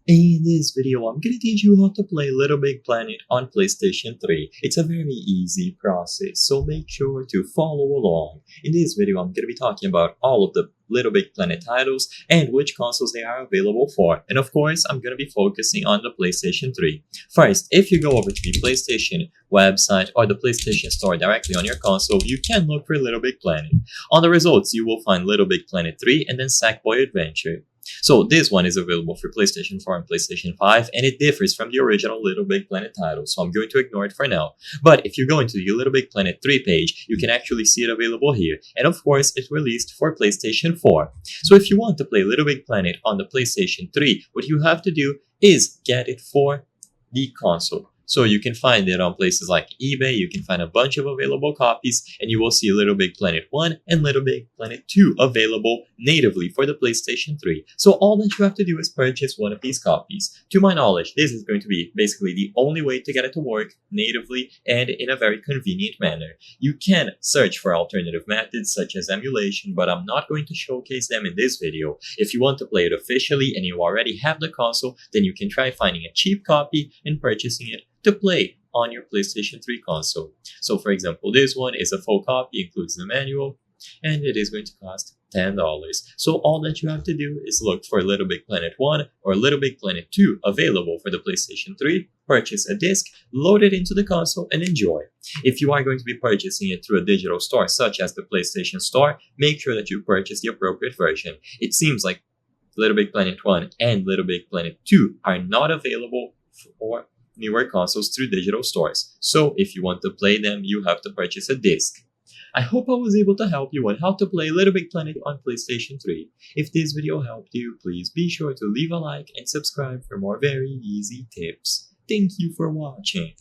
In this video, I'm gonna teach you how to play Little Big Planet on PlayStation 3. It's a very easy process, so make sure to follow along. In this video, I'm gonna be talking about all of the Little Big Planet titles and which consoles they are available for. And of course, I'm gonna be focusing on the PlayStation 3. First, if you go over to the PlayStation website or the PlayStation Store directly on your console, you can look for Little Big Planet. On the results, you will find Little Big Planet 3 and then Sackboy Adventure. So this one is available for PlayStation 4 and PlayStation 5, and it differs from the original Little Big Planet title, so I'm going to ignore it for now. But if you go into the Little Big Planet 3 page, you can actually see it available here, and of course it's released for PlayStation 4. So if you want to play Little Big Planet on the PlayStation 3, what you have to do is get it for the console. So you can find it on places like eBay, you can find a bunch of available copies, and you will see Little Big Planet 1 and Little Big Planet 2 available natively for the PlayStation 3. So all that you have to do is purchase one of these copies. To my knowledge, this is going to be basically the only way to get it to work natively and in a very convenient manner. You can search for alternative methods such as emulation, but I'm not going to showcase them in this video. If you want to play it officially and you already have the console, then you can try finding a cheap copy and purchasing it to play on your PlayStation 3 console. So for example, this one is a full copy, includes the manual, and it is going to cost $10. So all that you have to do is look for Little Big Planet 1 or Little Big Planet 2 available for the PlayStation 3, purchase a disc, load it into the console, and enjoy. If you are going to be purchasing it through a digital store such as the PlayStation Store, make sure that you purchase the appropriate version. It seems like Little Big Planet 1 and Little Big Planet 2 are not available for newer consoles through digital stores. So if you want to play them, you have to purchase a disc. I hope I was able to help you on how to play Little Big Planet on PlayStation 3. If this video helped you, please be sure to leave a like and subscribe for more very easy tips. Thank you for watching.